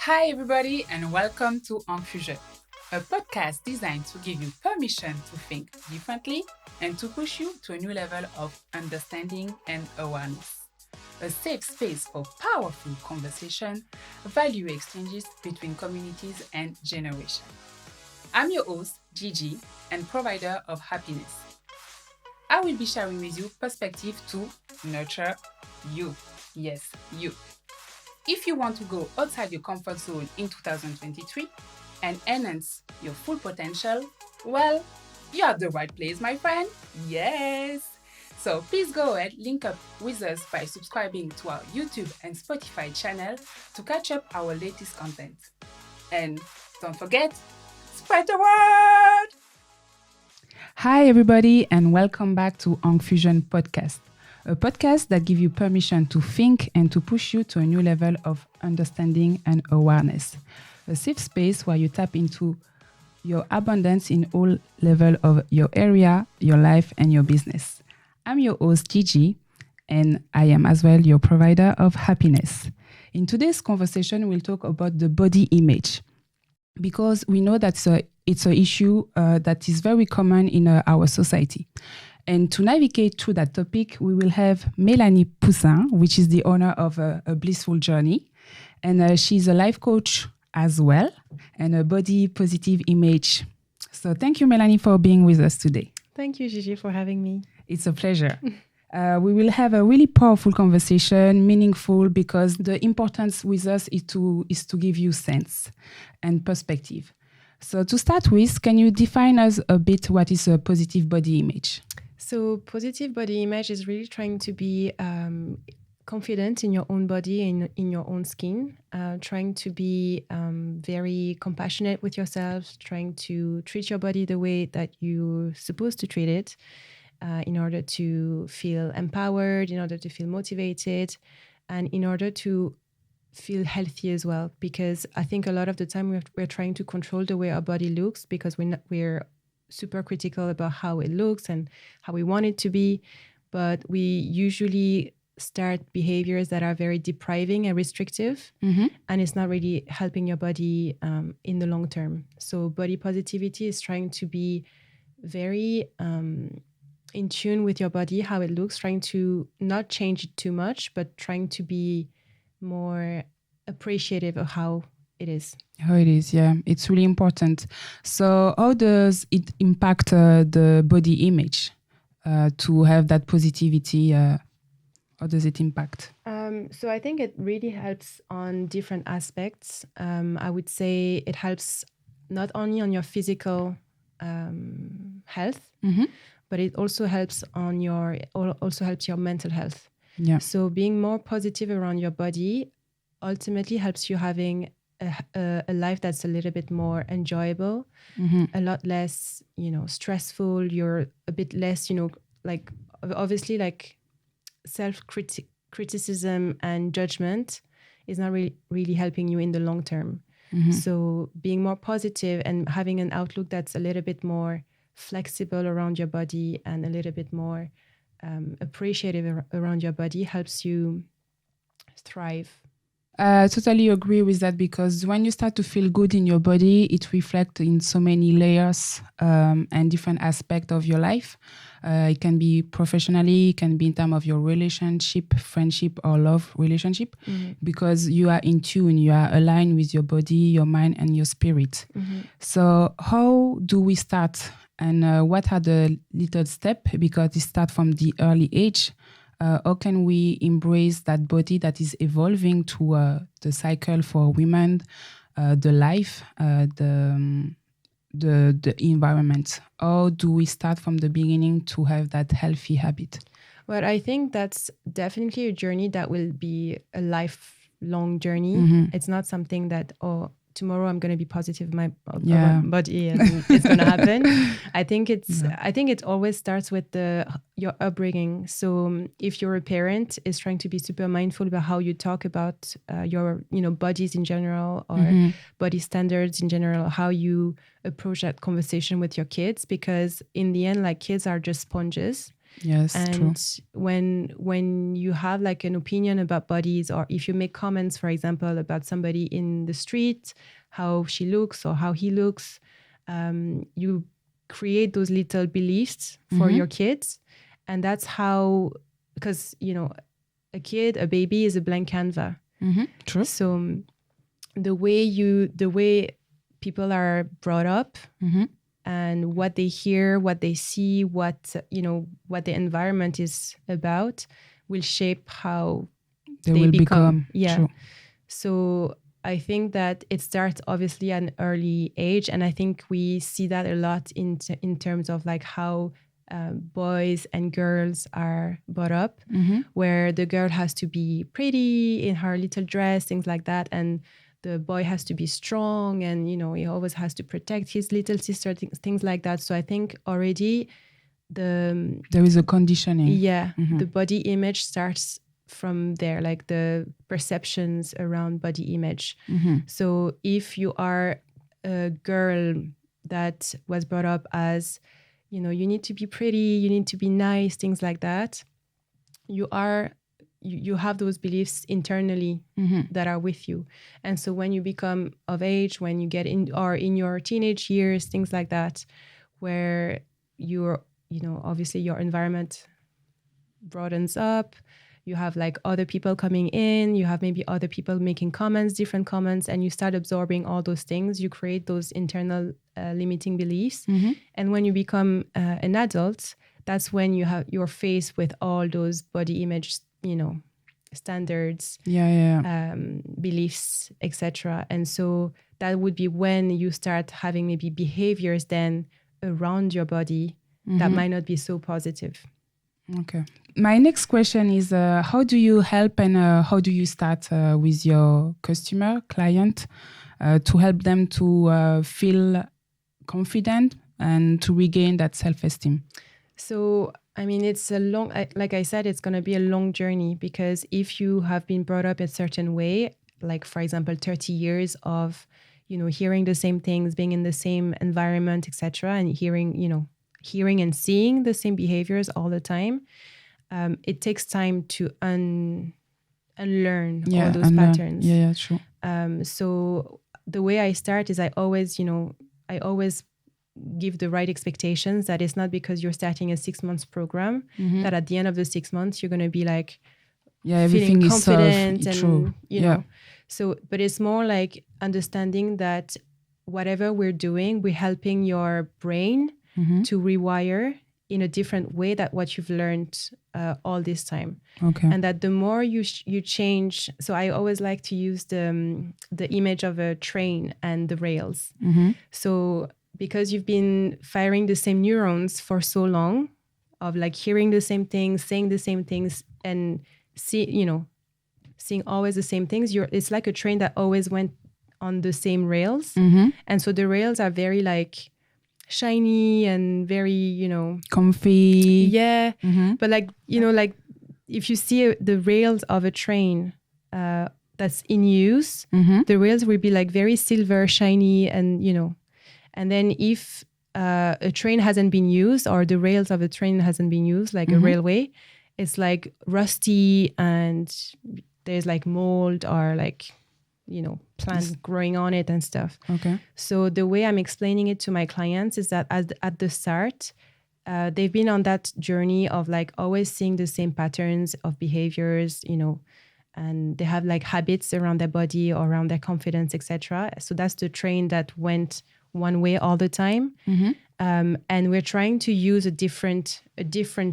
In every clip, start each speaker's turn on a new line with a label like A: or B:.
A: Hi, everybody, and welcome to Ankh, a podcast designed to give you permission to think differently and to push you to a new level of understanding and awareness. A safe space for powerful conversation, value exchanges between communities and generations. I'm your host, Gigi, and provider of happiness. I will be sharing with you perspective to nurture you. Yes, you. If you want to go outside your comfort zone in 2023 and enhance your full potential, well, you're at the right place, my friend. Yes. So please go ahead, link up with us by subscribing to our YouTube and Spotify channel to catch up our latest content. And don't forget, spread the word! Hi, everybody, and welcome back to Ankh podcast. A podcast that gives you permission to think and to push you to a new level of understanding and awareness. A safe space where you tap into your abundance in all levels of your area, your life, and your business. I'm your host, Gigi, and I am as well your provider of happiness. In today's conversation, we'll talk about the body image because we know that it's an issue that is very common in our society. And to navigate through that topic, we will have Mélanie Poussin, which is the owner of a Blissful Journey. And she's a life coach as well and a body positive image. So thank you, Mélanie, for being with us today.
B: Thank you, Gigi, for having me.
A: It's a pleasure. We will have a really powerful conversation, meaningful, because the importance with us is to give you sense and perspective. So to start with, can you define us a bit what is a positive body image?
B: So positive body image is really trying to be confident in your own body and in your own skin, trying to be very compassionate with yourself, trying to treat your body the way that you're supposed to treat it in order to feel empowered, in order to feel motivated, and in order to feel healthy as well. Because I think a lot of the time we're trying to control the way our body looks because we're super critical about how it looks and how we want it to be, but we usually start behaviors that are very depriving and restrictive, and it's not really helping your body in the long term. So body positivity is trying to be very in tune with your body, how it looks, trying to not change it too much, but trying to be more appreciative of how it is.
A: How it is, yeah. It's really important. So how does it impact the body image to have that positivity? How does it impact?
B: So I think it really helps on different aspects. I would say it helps not only on your physical health, but it also helps your mental health.
A: Yeah.
B: So being more positive around your body ultimately helps you having a life that's a little bit more enjoyable, a lot less, stressful. You're a bit less, obviously self-criticism and judgment is not really helping you in the long term. So being more positive and having an outlook that's a little bit more flexible around your body and a little bit more appreciative around your body helps you thrive.
A: I totally agree with that because when you start to feel good in your body, it reflects in so many layers and different aspects of your life. It can be professionally, it can be in terms of your relationship, friendship, or love relationship, because you are in tune, you are aligned with your body, your mind, and your spirit. So how do we start? And what are the little steps? Because it starts from the early age. How can we embrace that body that is evolving to the cycle for women, the life, the environment? How do we start from the beginning to have that healthy habit?
B: Well, I think that's definitely a journey that will be a lifelong journey. It's not something that, tomorrow I'm going to be positive about my body and it's going to happen. I think it always starts with your upbringing. So if you're a parent is trying to be super mindful about how you talk about your bodies in general or body standards in general, how you approach that conversation with your kids, because in the end, kids are just sponges.
A: Yes, true.
B: And when you have like an opinion about bodies, or if you make comments, for example, about somebody in the street, how she looks or how he looks, you create those little beliefs for your kids. And that's how, because, a baby is a blank canvas.
A: True.
B: So the way people are brought up, and what they hear, what they see, what the environment is about, will shape how
A: They
B: they
A: will
B: become.
A: become. True.
B: So I think that it starts obviously at an early age, and I think we see that a lot in terms of like how boys and girls are brought up, where the girl has to be pretty in her little dress, things like that, and the boy has to be strong, and he always has to protect his little sister, things like that. So I think already there
A: is a conditioning.
B: The body image starts from there, like the perceptions around body image. So if you are a girl that was brought up as, you need to be pretty, you need to be nice, things like that, you have those beliefs internally that are with you. And so when you become of age, when you get in, or in your teenage years, things like that, where you're, obviously your environment broadens up, you have like other people coming in, you have maybe other people making comments, different comments, and you start absorbing all those things. You create those internal limiting beliefs. And when you become an adult, that's when you're faced with all those body image, standards, beliefs, etc. And so that would be when you start having maybe behaviors then around your body that might not be so positive.
A: Okay. My next question is, how do you help and how do you start with your client, to help them to feel confident and to regain that self-esteem?
B: So, I mean, it's a long, like I said, it's going to be a long journey, because if you have been brought up a certain way, like, for example, 30 years of, hearing the same things, being in the same environment, etc., and hearing and seeing the same behaviors all the time, it takes time to unlearn all those patterns.
A: Yeah, true.
B: So the way I start is I always give the right expectations, that it's not because you're starting a 6 months program that at the end of the 6 months you're going to be like
A: everything
B: feeling
A: is
B: confident and
A: true.
B: you know. So, but it's more like understanding that whatever we're doing, we're helping your brain to rewire in a different way that what you've learned all this time.
A: Okay.
B: And that the more you change, so I always like to use the image of a train and the rails. So because you've been firing the same neurons for so long, of like hearing the same things, saying the same things, and seeing always the same things, it's like a train that always went on the same rails. And so the rails are very like shiny and very,
A: comfy.
B: Yeah. But like, like if you see the rails of a train that's in use, the rails will be like very silver, shiny, and, and then if a train hasn't been used, or the rails of a train hasn't been used, like a railway, it's like rusty and there's like mold or like, plants growing on it and stuff.
A: Okay.
B: So the way I'm explaining it to my clients is that at the start, they've been on that journey of like always seeing the same patterns of behaviors, and they have like habits around their body or around their confidence, etc. So that's the train that went one way all the time. And we're trying to use a different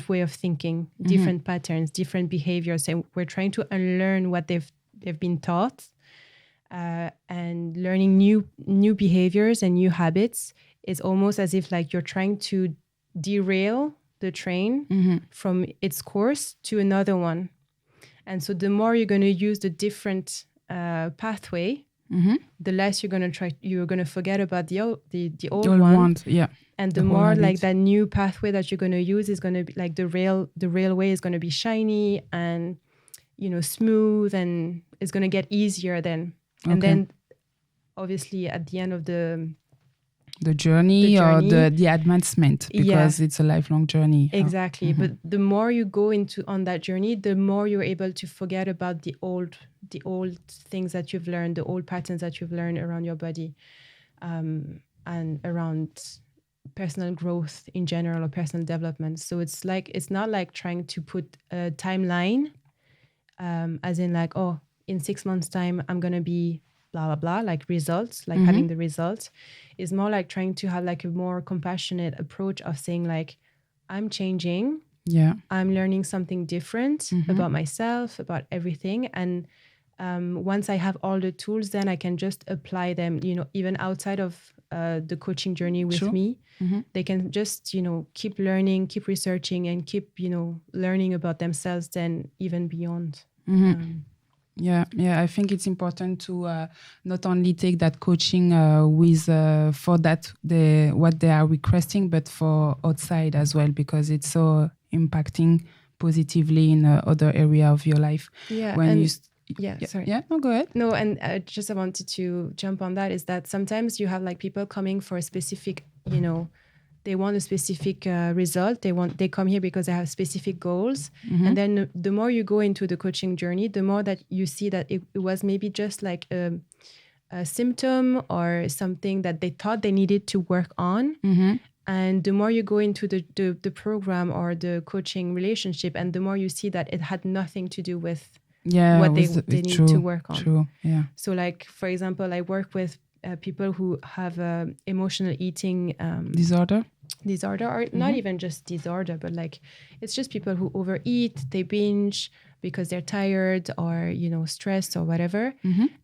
B: way of thinking, different patterns, different behaviors. And we're trying to unlearn what they've been taught. And learning new behaviors and new habits is almost as if like you're trying to derail the train from its course to another one. And so the more you're going to use the different pathway, the less you're going to forget about the old one.
A: Yeah.
B: And the more like that new pathway that you're going to use is going to be like the railway is going to be shiny and, smooth, and it's going to get easier then. And then obviously at the end of the
A: the journey, or the advancement, because it's a lifelong journey.
B: Exactly. But the more you go on that journey, the more you're able to forget about the old things that you've learned, the old patterns that you've learned around your body, and around personal growth in general, or personal development. So it's not like trying to put a timeline, as in like, oh, in 6 months' time, I'm going to be blah, blah, blah, like results, like having the results. Is more like trying to have like a more compassionate approach of saying like, I'm changing.
A: Yeah.
B: I'm learning something different about myself, about everything. And once I have all the tools, then I can just apply them, even outside of the coaching journey with me. They can just, keep learning, keep researching, and keep, learning about themselves, then even beyond.
A: Yeah, I think it's important to not only take that coaching with for what they are requesting, but for outside as well, because it's so impacting positively in other area of your life.
B: Yeah, sorry.
A: Yeah, no, go ahead.
B: No, and I wanted to jump on that, is that sometimes you have like people coming for a specific, they want a specific result. They come here because they have specific goals. And then the more you go into the coaching journey, the more that you see that it was maybe just like a symptom or something that they thought they needed to work on. And the more you go into the program or the coaching relationship, and the more you see that it had nothing to do with what they need to work on.
A: True, yeah.
B: So like, for example, I work with people who have emotional eating disorder, or not even just disorder, but like it's just people who overeat, they binge because they're tired or stressed or whatever,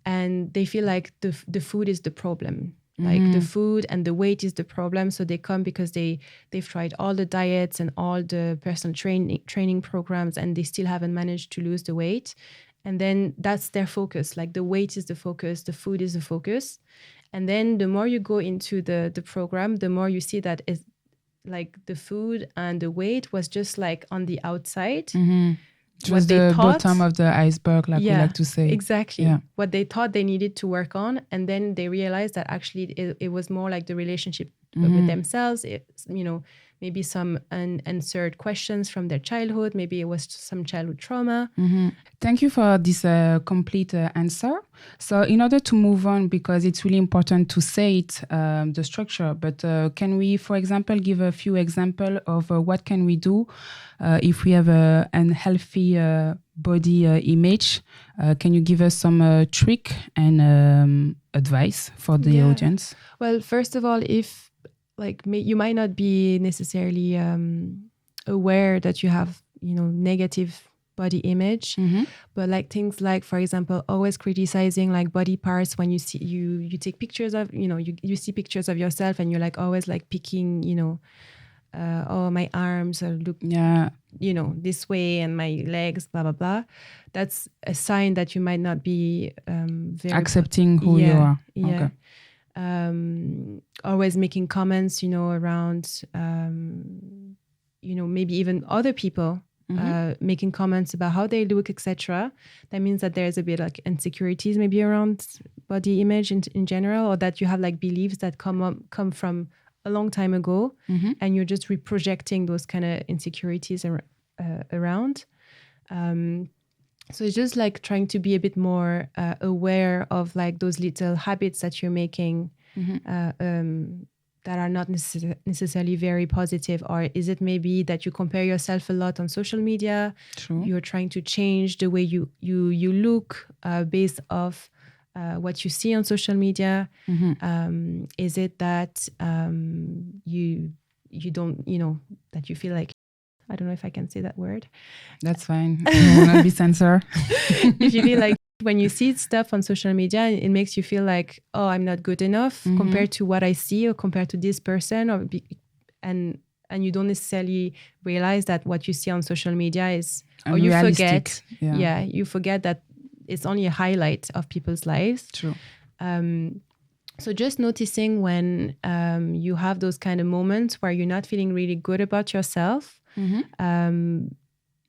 B: and they feel like the food is the problem. Like the food and the weight is the problem. So they come because they've tried all the diets and all the personal training programs, and they still haven't managed to lose the weight. And then that's their focus. Like the weight is the focus, the food is the focus. And then the more you go into the program, the more you see that it's like the food and the weight was just like on the outside.
A: Just the bottom of the iceberg, like we like to say.
B: Exactly. Yeah. What they thought they needed to work on. And then they realized that actually it was more like the relationship with themselves. Maybe some unanswered questions from their childhood. Maybe it was some childhood trauma.
A: Thank you for this complete answer. So in order to move on, because it's really important to say it, the structure, but can we, for example, give a few examples of what can we do if we have an unhealthy body image? Can you give us some trick and advice for the audience?
B: Well, first of all, if you might not be necessarily aware that you have, negative body image, but like things like, for example, always criticizing like body parts when you see you take pictures of, you see pictures of yourself, and you're like always like picking, oh, my arms look, this way, and my legs, blah, blah, blah. That's a sign that you might not be very
A: accepting who you are.
B: Yeah. Okay. Always making comments, around, maybe even other people, making comments about how they look, etc. That means that there's a bit like insecurities maybe around body image in general, or that you have like beliefs that come from a long time ago, and you're just reprojecting those kind of insecurities around. So it's just like trying to be a bit more aware of like those little habits that you're making that are not necessarily very positive. Or is it maybe that you compare yourself a lot on social media?
A: True. You're
B: trying to change the way you look based off what you see on social media. Is it that you don't, that you feel like, I don't know if I can say that word.
A: That's fine. I will not be censored.
B: If you feel like when you see stuff on social media, it makes you feel like, oh, I'm not good enough compared to what I see, or compared to this person, and you don't necessarily realize that what you see on social media is, or you forget. Yeah, you forget that it's only a highlight of people's lives.
A: True.
B: So just noticing when you have those kind of moments where you're not feeling really good about yourself,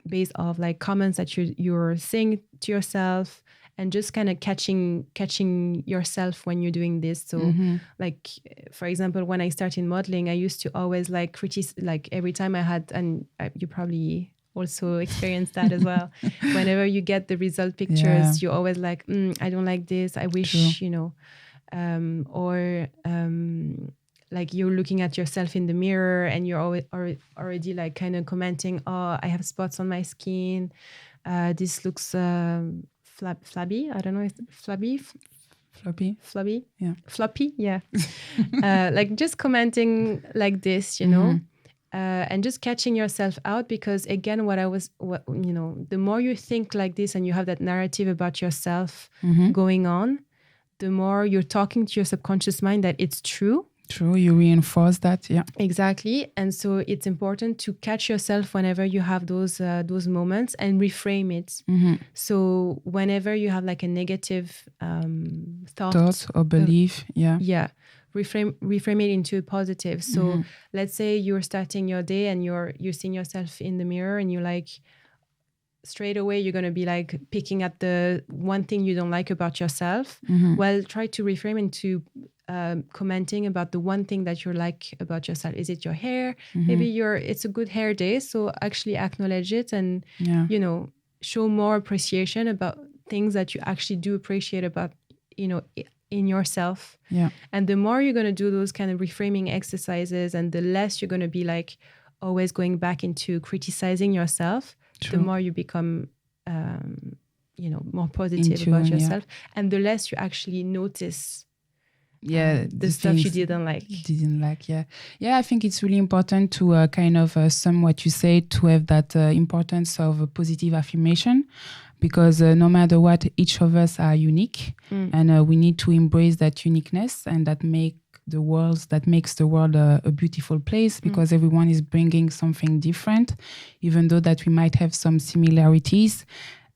B: based off like comments that you're saying to yourself, and just kind of catching yourself when you're doing this. So like, for example, when I started modeling, I used to always like criticize, like every time I had, and you probably also experienced that as well. Whenever you get the result pictures, you're always like, I don't like this. I wish, you know, like you're looking at yourself in the mirror and you're already like kind of commenting, oh, I have spots on my skin. This looks flabby. I don't know if flabby. Floppy.
A: Yeah.
B: Floppy. Yeah. Like just commenting like this, you know, and just catching yourself out, because again, you know, the more you think like this and you have that narrative about yourself going on, the more you're talking to your subconscious mind that it's true.
A: True, you reinforce that, yeah.
B: Exactly. And so it's important to catch yourself whenever you have those moments and reframe it. So whenever you have like a negative thought
A: or belief,
B: yeah, reframe it into a positive. So let's say you're starting your day and you're seeing yourself in the mirror and you're like, straight away you're going to be like picking at the one thing you don't like about yourself. Well, try to reframe into commenting about the one thing that you like about yourself. Is it your hair? Maybe it's a good hair day, so actually acknowledge it and you know, show more appreciation about things that you actually do appreciate about, you know, in yourself. And the more you're going to do those kind of reframing exercises and the less you're going to be like always going back into criticizing yourself, the more you become you know, more positive about yourself, and the less you actually notice the stuff you didn't like.
A: I think it's really important to kind of sum what you said, to have that importance of a positive affirmation, because no matter what, each of us are unique, and we need to embrace that uniqueness, and that makes the world a beautiful place, because everyone is bringing something different, even though that we might have some similarities.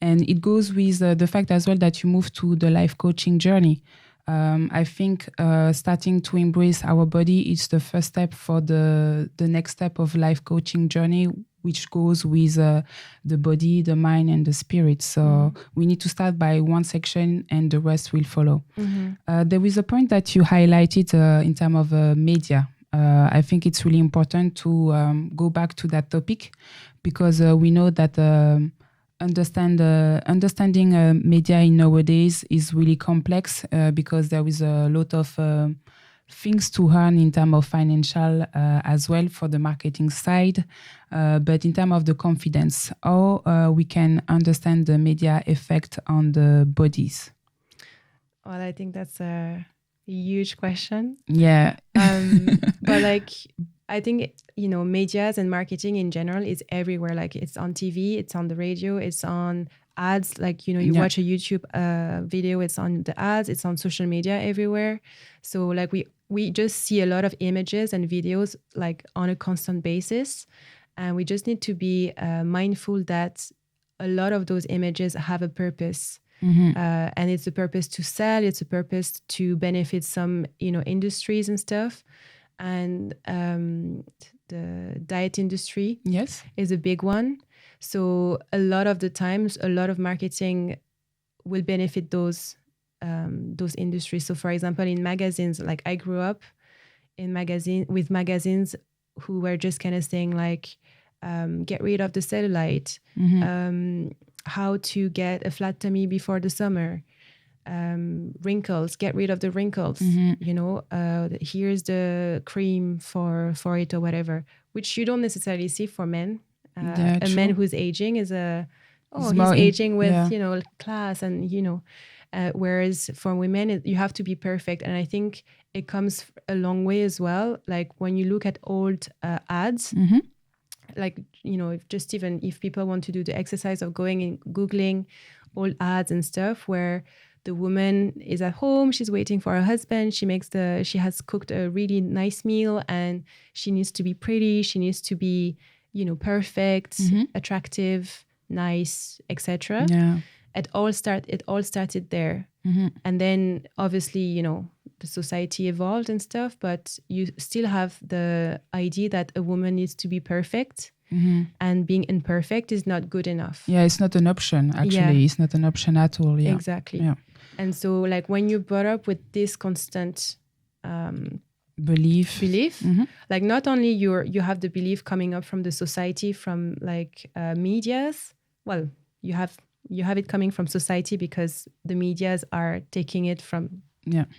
A: And it goes with the fact as well that you move to the life coaching journey. I think starting to embrace our body is the first step for the next step of life coaching journey, which goes with the body, the mind, and the spirit. So we need to start by one section and the rest will follow. There is a point that you highlighted in terms of media. I think it's really important to go back to that topic, because we know that understanding media in nowadays is really complex, because there is a lot of things to earn in terms of financial as well for the marketing side, but in terms of the confidence, how we can understand the media effect on the bodies.
B: Well, I think that's a huge question.
A: Yeah.
B: But like, I think, you know, medias and marketing in general is everywhere. Like it's on TV, it's on the radio, it's on ads. Like, you know, you watch a YouTube video, it's on the ads, it's on social media everywhere. So like we just see a lot of images and videos like on a constant basis. And we just need to be mindful that a lot of those images have a purpose. And it's a purpose to sell, it's a purpose to benefit some, you know, industries and stuff. And the diet industry is a big one. So a lot of the times, a lot of marketing will benefit those industries. So for example, in magazines, like I grew up with magazines who were just kind of saying like, get rid of the cellulite, how to get a flat tummy before the summer, wrinkles, get rid of the wrinkles, you know, here's the cream for it or whatever, which you don't necessarily see for men. A man who's aging is he's aging with, you know, class and, you know, whereas for women, you have to be perfect. And I think it comes a long way as well. Like when you look at old ads, like, you know, if people want to do the exercise of going and Googling old ads and stuff where the woman is at home, she's waiting for her husband, she has cooked a really nice meal and she needs to be pretty, she needs to be, you know, perfect, attractive, nice, etc. It all started there. And then obviously, you know, the society evolved and stuff, but you still have the idea that a woman needs to be perfect. and being imperfect is not good enough.
A: Yeah, it's not an option, actually. It's not an option at all. Yeah.
B: Exactly.
A: Yeah.
B: And so like when you're brought up with this constant
A: belief,
B: like not only you have the belief coming up from the society, from like medias, well, you have it coming from society because the medias are taking it from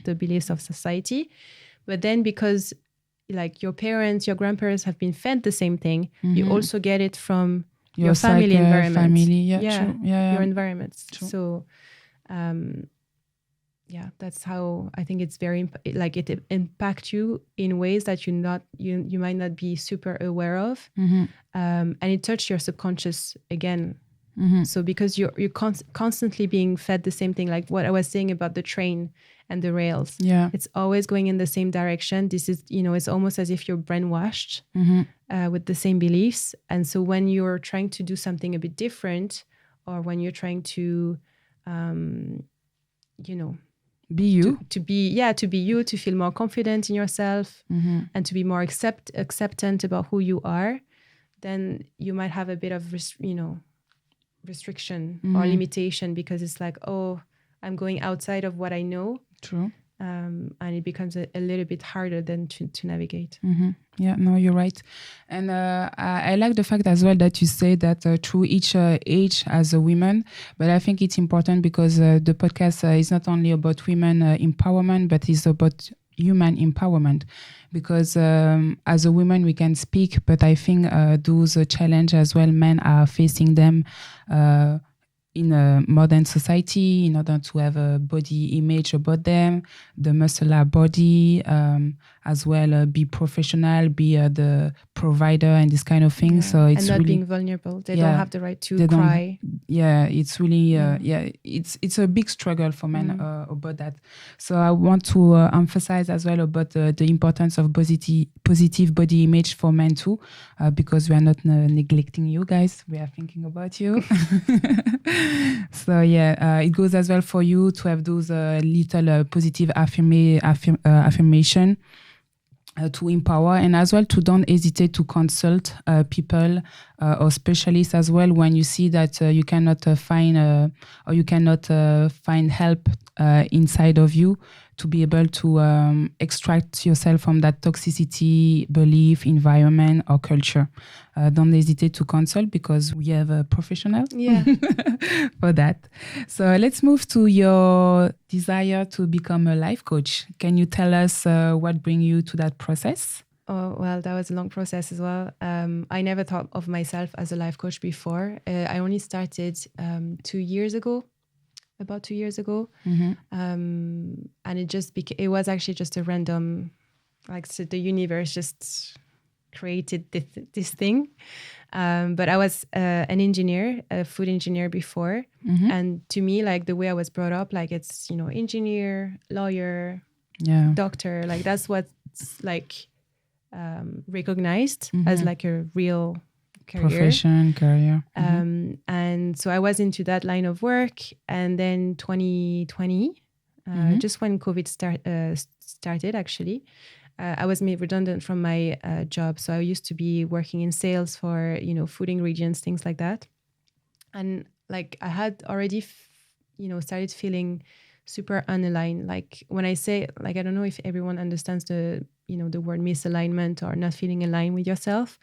B: the beliefs of society. But then because like your parents, your grandparents have been fed the same thing, you also get it from your family environment.
A: True.
B: Your environments.
A: True.
B: So that's how I think it's very like it impacts you in ways that you might not be super aware of, and it touches your subconscious again. So because you're constantly being fed the same thing, like what I was saying about the train and the rails, it's always going in the same direction. This is, it's almost as if you're brainwashed with the same beliefs. And so when you're trying to do something a bit different, or when you're trying to
A: be you,
B: to be you, to feel more confident in yourself, and to be more acceptant about who you are, then you might have a bit of restriction or limitation, because it's like, oh, I'm going outside of what I know.
A: True.
B: And it becomes a little bit harder then to navigate.
A: Yeah, no, you're right. And I like the fact as well that you say that through each age as a woman, but I think it's important because the podcast is not only about women empowerment, but it's about human empowerment, because as a woman we can speak, but I think those challenges as well, men are facing them in a modern society, in order to have a body image about them, the muscular body, as well, be professional, be the provider and this kind of thing. So it's
B: and not
A: really
B: being vulnerable. They don't have the right to cry.
A: It's really it's a big struggle for men about that. So I want to emphasize as well about the importance of positive body image for men too, because we are not neglecting you guys. We are thinking about you. So it goes as well for you to have those little positive affirmation to empower, and as well to don't hesitate to consult people or specialists as well when you see that you cannot find or you cannot find help inside of you, to be able to extract yourself from that toxicity, belief, environment, or culture. Don't hesitate to consult, because we have a professional for that. So let's move to your desire to become a life coach. Can you tell us what bring you to that process?
B: Oh, well, that was a long process as well. I never thought of myself as a life coach before. I only started 2 years ago. About 2 years ago. And it was actually just a random, like, so the universe just created this thing. But I was an engineer, a food engineer before. And to me, like, the way I was brought up, like, it's, engineer, lawyer, doctor, like, that's what's like recognized as like a real career. And so I was into that line of work, and then 2020, just when COVID started, actually, I was made redundant from my job. So I used to be working in sales for food ingredients, things like that, and like I had already started feeling super unaligned. Like when I say, like, I don't know if everyone understands the word misalignment or not feeling aligned with yourself.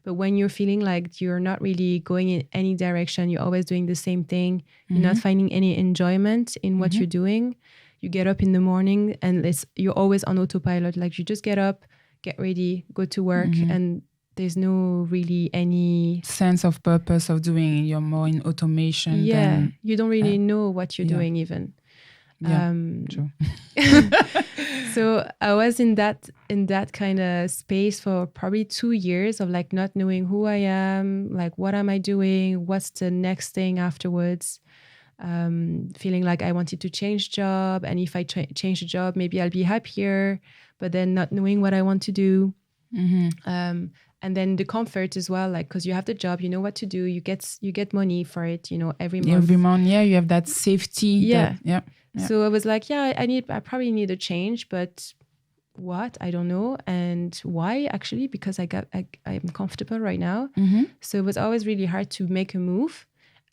B: But when you're feeling like you're not really going in any direction, you're always doing the same thing, you're not finding any enjoyment in what you're doing. You get up in the morning and you're always on autopilot. Like you just get up, get ready, go to work, and there's no really any
A: sense of purpose of doing it. You're more in automation.
B: You don't really know what you're doing even.
A: True.
B: So I was in that kind of space for probably 2 years of like not knowing who I am, like what am I doing, what's the next thing afterwards, feeling like I wanted to change job, and if I change the job maybe I'll be happier, but then not knowing what I want to do. And then the comfort as well, like, because you have the job, you know what to do, you get money for it, every month.
A: You have that safety.
B: So I was like, I probably need a change, but what, I don't know, and why actually, because I'm comfortable right now. So it was always really hard to make a move.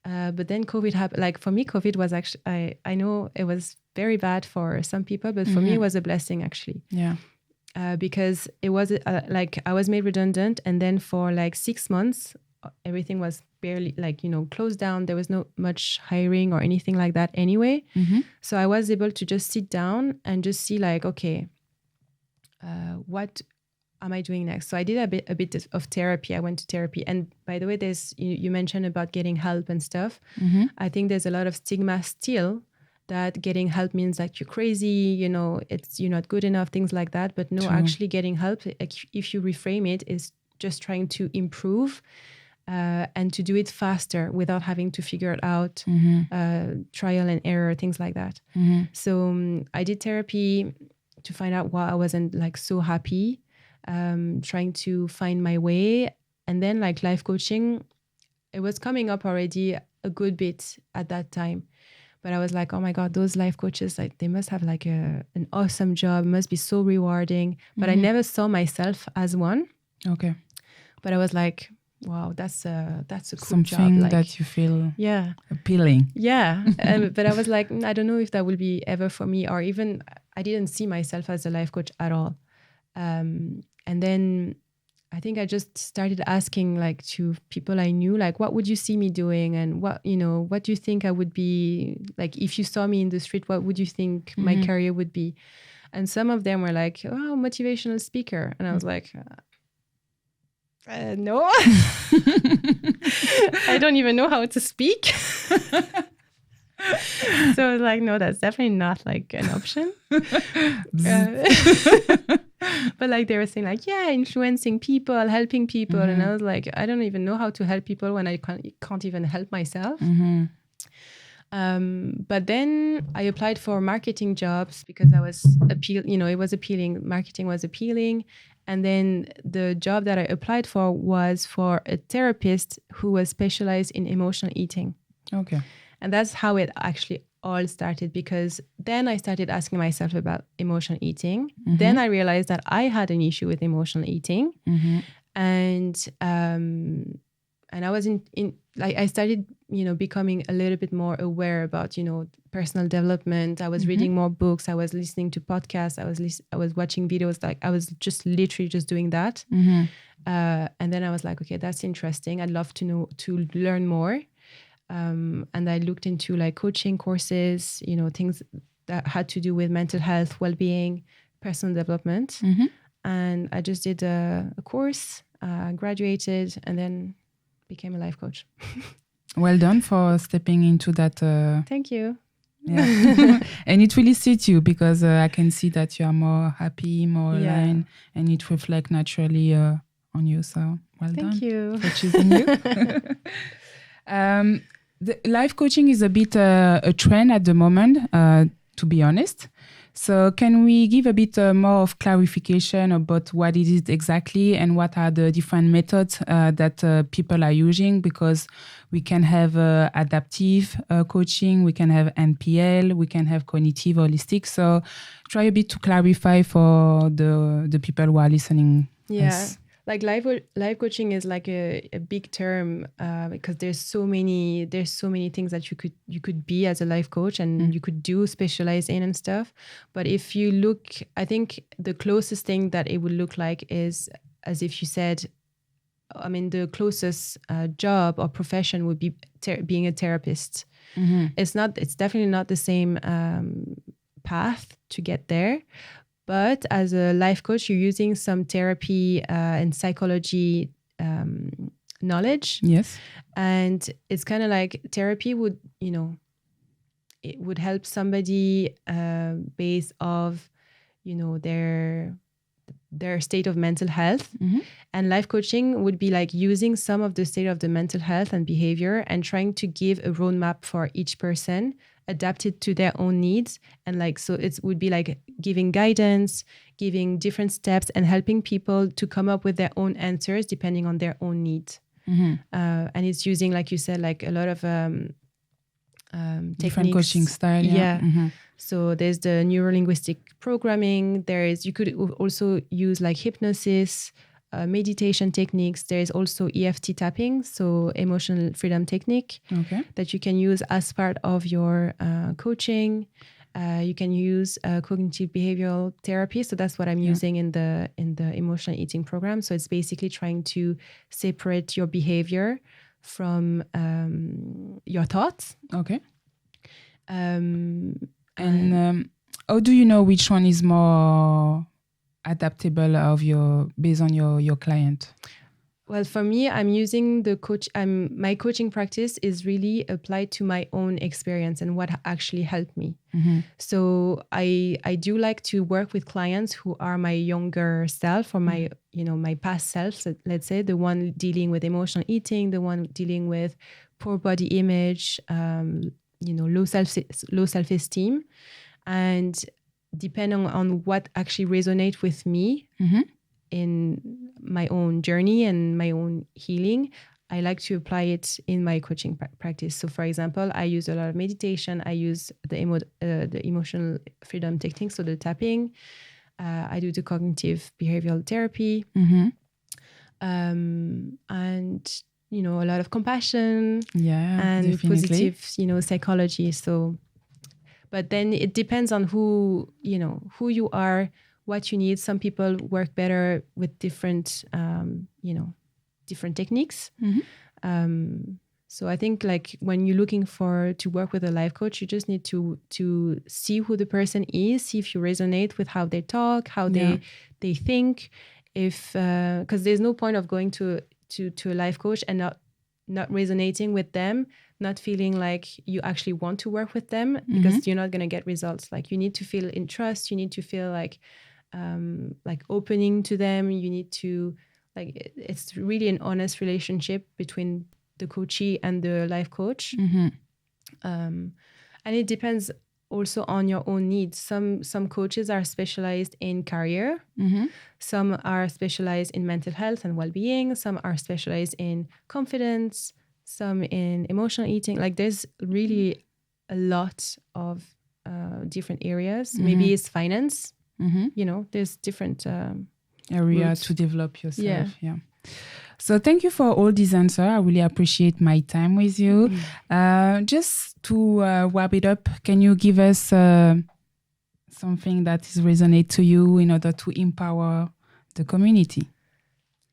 B: But then COVID happened. Like for me, COVID was actually, I know it was very bad for some people, but for me it was a blessing actually.
A: Yeah.
B: Because it was like I was made redundant, and then for like 6 months, everything was barely like, closed down. There was no much hiring or anything like that anyway. So I was able to just sit down and just see like, okay, what am I doing next? So I did a bit of therapy. I went to therapy. And by the way, you mentioned about getting help and stuff. I think there's a lot of stigma still that getting help means that you're crazy, you're not good enough, things like that. But no, actually getting help, if you reframe it, is just trying to improve and to do it faster without having to figure it out, trial and error, things like that. So I did therapy to find out why I wasn't like so happy, trying to find my way. And then like life coaching, it was coming up already a good bit at that time. But I was like, oh my God, those life coaches, like they must have like an awesome job, must be so rewarding. But I never saw myself as one.
A: Okay.
B: But I was like, wow, that's a cool
A: something
B: job. Like,
A: that you feel appealing.
B: Yeah. But I was like, I don't know if that will be ever for me, or even I didn't see myself as a life coach at all. And then I think I just started asking like to people I knew, like, what would you see me doing? And what do you think I would be like, if you saw me in the street, what would you think my career would be? And some of them were like, oh, motivational speaker. And I was like, no, I don't even know how to speak. So I was like, no, that's definitely not like an option. But like they were saying like, yeah, influencing people, helping people. And I was like, I don't even know how to help people when I can't even help myself. But then I applied for marketing jobs because I was it was appealing. Marketing was appealing. And then the job that I applied for was for a therapist who was specialized in emotional eating.
A: Okay.
B: And that's how it actually all started, because then I started asking myself about emotional eating. Then I realized that I had an issue with emotional eating. And I was I started, becoming a little bit more aware about, personal development. I was reading more books. I was listening to podcasts. I was watching videos. Like I was just literally just doing that. And then I was like, okay, that's interesting. I'd love to learn more. And I looked into like coaching courses, things that had to do with mental health, well-being, personal development. And I just did a course, graduated, and then became a life coach.
A: Well done for stepping into that.
B: Thank you.
A: Yeah. And it really suits you, because I can see that you are more happy, more aligned, and it reflects naturally on you. So well done.
B: Thank you
A: for choosing you. The life coaching is a bit a trend at the moment, to be honest. So can we give a bit more of clarification about what it is exactly and what are the different methods that people are using? Because we can have adaptive coaching, we can have NPL, we can have cognitive holistic. So try a bit to clarify for the people who are listening.
B: Yeah. Like life coaching is like a big term because there's so many things that you could be as a life coach, and you could do, specialize in and stuff. But if you look, I think the closest thing that it would look like is, as if you said, I mean, the closest job or profession would be being a therapist. It's definitely not the same path to get there. But as a life coach, you're using some therapy and psychology knowledge. Yes. And it's kind of like therapy would, it would help somebody based off, their state of mental health. And life coaching would be like using some of the state of the mental health and behavior and trying to give a roadmap for each person, adapted to their own needs. And like, so it would be like giving guidance, giving different steps, and helping people to come up with their own answers depending on their own needs. And it's using, like you said, like a lot of different
A: coaching style.
B: Yeah. So there's the neuro-linguistic programming. You could also use like hypnosis, meditation techniques. There is also EFT tapping, so emotional freedom technique, that you can use as part of your coaching. You can use cognitive behavioral therapy. So that's what I'm using in the emotional eating program. So it's basically trying to separate your behavior from your thoughts.
A: Okay. How do you know which one is more adaptable based on your client?
B: Well, for me, I'm using my coaching practice is really applied to my own experience and what actually helped me.
A: Mm-hmm.
B: So I do like to work with clients who are my younger self or my past self. Let's say the one dealing with emotional eating, the one dealing with poor body image, low self-esteem, and depending on what actually resonates with me.
A: Mm-hmm.
B: In my own journey and my own healing, I like to apply it in my coaching practice. So, for example, I use a lot of meditation. I use the emotional freedom technique, so the tapping. I do the cognitive behavioral therapy,
A: mm-hmm.
B: And a lot of compassion, and
A: definitely.
B: positive, psychology. So, but then it depends on who you are, what you need. Some people work better with different techniques.
A: Mm-hmm.
B: So I think like when you're looking to work with a life coach, you just need to see who the person is, see if you resonate with how they talk, how they think. Because there's no point of going to a life coach and not resonating with them, not feeling like you actually want to work with them, because you're not going to get results. Like you need to feel in trust. You need to feel like opening to them. You need to it's really an honest relationship between the coachee and the life coach.
A: Mm-hmm.
B: And it depends also on your own needs. Some coaches are specialized in career.
A: Mm-hmm.
B: Some are specialized in mental health and well-being. Some are specialized in confidence. Some in emotional eating. Like there's really a lot of different areas.
A: Mm-hmm.
B: Maybe it's finance.
A: Mm-hmm.
B: There's different
A: area
B: routes
A: to develop yourself. Yeah. So thank you for all these answers. I really appreciate my time with you. Just to wrap it up, can you give us something that is resonate to you in order to empower the community?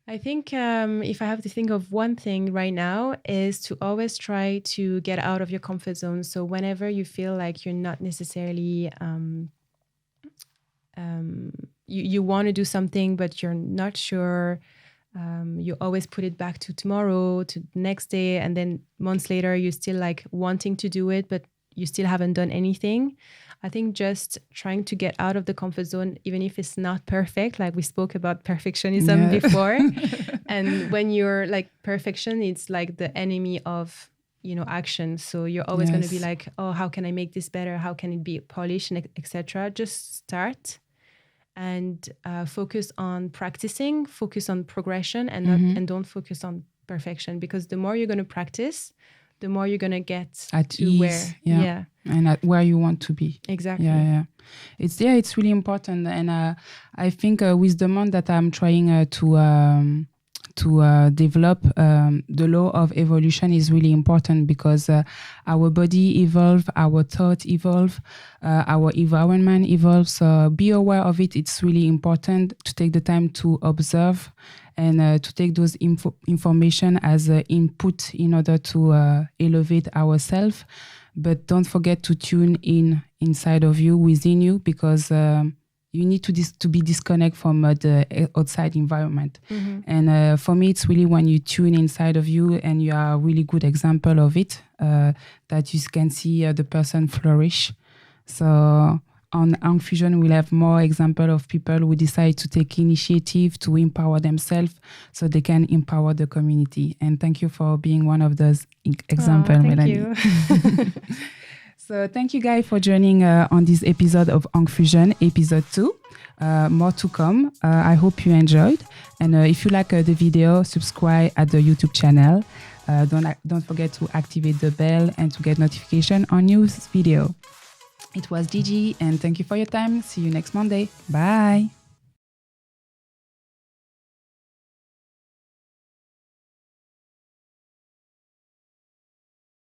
B: I think if I have to think of one thing right now, is to always try to get out of your comfort zone. So whenever you feel like you're not necessarily you want to do something, but you're not sure, you always put it back to tomorrow, to the next day, and then months later you're still like wanting to do it, but you still haven't done anything. I think just trying to get out of the comfort zone, even if it's not perfect, like we spoke about perfectionism before. And when you're like perfection, it's like the enemy of action. So you're always going to be like, oh, how can I make this better? How can it be polished, and etc. Just start and focus on practicing, focus on progression, and don't focus on perfection, because the more you're going to practice, the more you're going to get
A: at
B: to
A: ease,
B: where
A: and at where you want to be.
B: Exactly.
A: It's really important. And I think with the month that I'm trying to develop, the law of evolution is really important, because our body evolve, our thought evolve, our environment evolves. So be aware of it. It's really important to take the time to observe and to take those information as input in order to elevate ourselves. But don't forget to tune inside of you, within you, because you need to be disconnected from the outside environment. And for me, it's really when you tune inside of you, and you are a really good example of it, that you can see the person flourish. So on Ankh Fusion, we'll have more example of people who decide to take initiative to empower themselves so they can empower the community. And thank you for being one of those examples, Melanie.
B: Thank you.
A: So thank you guys for joining on this episode of Ankh Fusion, episode 2. More to come. I hope you enjoyed. And if you like the video, subscribe at the YouTube channel. Don't forget to activate the bell and to get notification on new video. It was Gigi, and thank you for your time. See you next Monday. Bye.